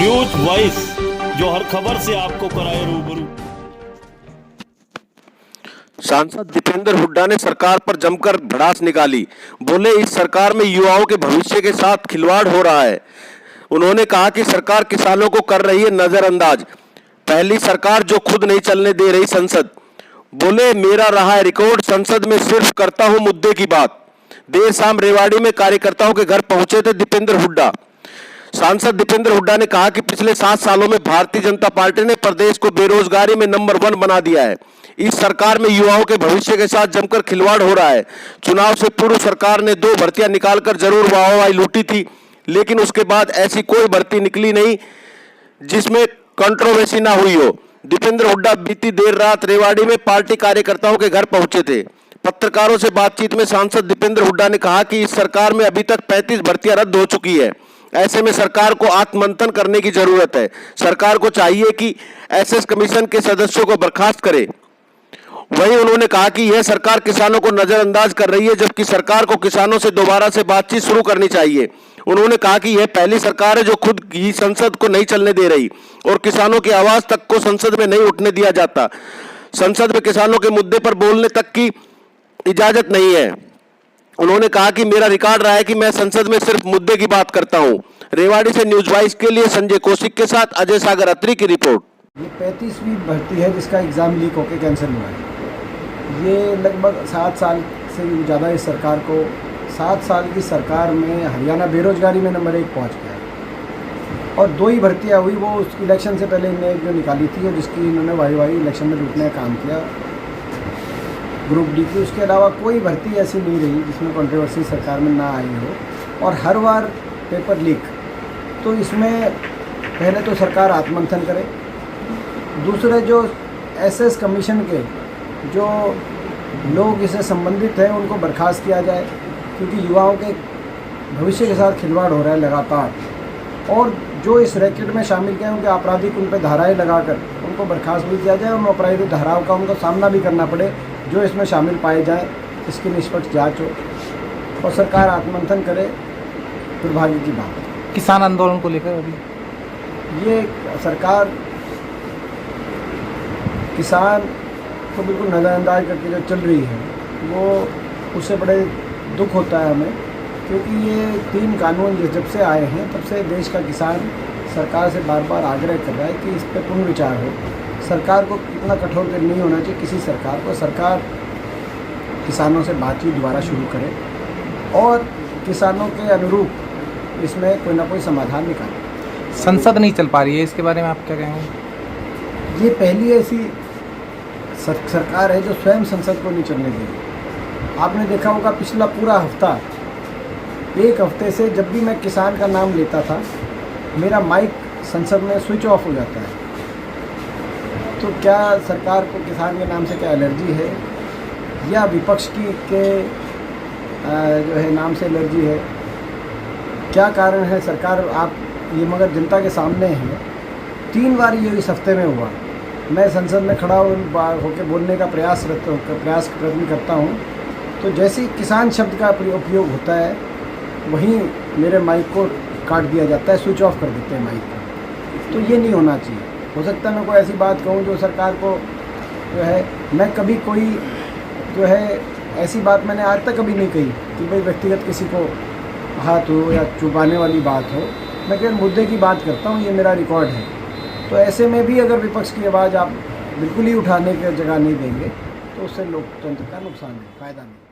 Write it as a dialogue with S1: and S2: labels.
S1: News voice, जो हर खबर से आपको कराए रूबरू।
S2: सांसद दीपेंद्र हुड्डा ने सरकार पर जमकर भड़ास निकाली। बोले, इस सरकार में युवाओं के भविष्य के साथ खिलवाड़ हो रहा है। उन्होंने कहा कि सरकार किसानों को कर रही है नजरअंदाज। पहली सरकार जो खुद नहीं चलने दे रही संसद। बोले, मेरा रहा है रिकॉर्ड, संसद में सिर्फ करता हूं मुद्दे की बात। देर शाम रेवाड़ी में कार्यकर्ताओं के घर पहुंचे थे दीपेंद्र हुड्डा। सांसद दीपेंद्र हुड्डा ने कहा कि पिछले 7 सालों में भारतीय जनता पार्टी ने प्रदेश को बेरोजगारी में नंबर 1 बना दिया है। इस सरकार में युवाओं के भविष्य के साथ जमकर खिलवाड़ हो रहा है। चुनाव से पूर्व सरकार ने 2 भर्तियां निकालकर जरूर वाहवाही लूटी थी, लेकिन उसके बाद ऐसी कोई भर्ती निकली नहीं जिसमें कंट्रोवर्सी ना हुई हो। दीपेंद्र हुड्डा बीती देर रात रेवाड़ी में पार्टी कार्यकर्ताओं के घर पहुंचे थे। पत्रकारों से बातचीत में सांसद दीपेंद्र हुड्डा ने कहा कि इस सरकार में अभी तक 35 भर्तियां रद्द हो चुकी है। ऐसे में सरकार को आत्ममंथन करने की जरूरत है। सरकार को चाहिए कि एसएस कमीशन के सदस्यों को बर्खास्त करे। वहीं उन्होंने कहा कि यह सरकार किसानों को नजरअंदाज कर रही है, जबकि सरकार को किसानों से दोबारा से बातचीत शुरू करनी चाहिए। उन्होंने कहा कि यह पहली सरकार है जो खुद ही संसद को नहीं चलने दे रही और किसानों की आवाज तक को संसद में नहीं उठने दिया जाता। संसद में किसानों के मुद्दे पर बोलने तक की इजाजत नहीं है। उन्होंने कहा कि मेरा रिकॉर्ड रहा है कि मैं संसद में सिर्फ मुद्दे की बात करता हूं। रेवाड़ी से न्यूज वाइस के लिए संजय कौशिक के साथ अजय सागर अत्री की रिपोर्ट।
S3: ये 35वीं भर्ती है जिसका एग्ज़ाम लीक होकर कैंसिल हुआ है। ये लगभग 7 साल से भी ज़्यादा इस सरकार को 7 साल की सरकार में हरियाणा बेरोजगारी में नंबर 1 पहुँच गया और 2 ही भर्तियाँ हुई, वो उस इलेक्शन से पहले इन्होंने जो निकाली थी और जिसकी इन्होंने वाही इलेक्शन में लूटने का काम किया, ग्रुप डी की। उसके अलावा कोई भर्ती ऐसी नहीं रही जिसमें कंट्रोवर्सी सरकार में ना आई हो और हर बार पेपर लीक। तो इसमें पहले तो सरकार आत्ममंथन करे, दूसरे जो एसएस कमीशन के जो लोग इससे संबंधित हैं उनको बर्खास्त किया जाए, क्योंकि युवाओं के भविष्य के साथ खिलवाड़ हो रहा है लगातार। और जो इस रैकेट में शामिल हैं उनके आपराधिक उन पर धाराएँ लगाकर उनको बर्खास्त भी किया जाए और उन आपराधिक धाराओं का उनको सामना भी करना पड़े जो इसमें शामिल पाए जाए। इसकी निष्पक्ष जांच हो और सरकार आत्ममंथन करे। दुर्भाग्य की बात है
S4: किसान आंदोलन को लेकर अभी
S3: ये सरकार किसान को बिल्कुल नज़रअंदाज करके जो चल रही है वो उससे बड़े दुख होता है हमें, क्योंकि ये 3 कानून जब से आए हैं तब से देश का किसान सरकार से बार बार आग्रह कर रहा है कि इस पर पुनर्विचार हो। सरकार को इतना कठोर नहीं होना चाहिए किसी सरकार को। सरकार किसानों से बातचीत दोबारा शुरू करे और किसानों के अनुरूप इसमें कोई ना कोई समाधान निकाले।
S4: संसद नहीं चल पा रही है, इसके बारे में आप क्या कहेंगे?
S3: ये पहली ऐसी सरकार है जो स्वयं संसद को नहीं चलने देगी। आपने देखा होगा पिछला पूरा हफ्ता, 1 हफ्ते से जब भी मैं किसान का नाम लेता था मेरा माइक संसद में स्विच ऑफ हो जाता है। तो क्या सरकार को किसान के नाम से क्या एलर्जी है या विपक्ष की के जो है नाम से एलर्जी है? क्या कारण है? सरकार आप ये मगर जनता के सामने है। 3 बार ये इस हफ्ते में हुआ। मैं संसद में खड़ा होकर बोलने का प्रयास करता हूँ, तो जैसे ही किसान शब्द का उपयोग होता है वहीं मेरे माइक को काट दिया जाता है, स्विच ऑफ कर देते हैं माइक को। तो ये नहीं होना चाहिए। हो सकता है मैं कोई ऐसी बात कहूँ जो सरकार को जो है, मैं कभी कोई जो है ऐसी बात मैंने आज तक कभी नहीं कही कि भाई व्यक्तिगत किसी को हाथ हो या चुपाने वाली बात हो। मैं केवल मुद्दे की बात करता हूँ, ये मेरा रिकॉर्ड है। तो ऐसे में भी अगर विपक्ष की आवाज़ आप बिल्कुल ही उठाने की जगह नहीं देंगे तो उससे लोकतंत्र का नुकसान है, फ़ायदा नहीं।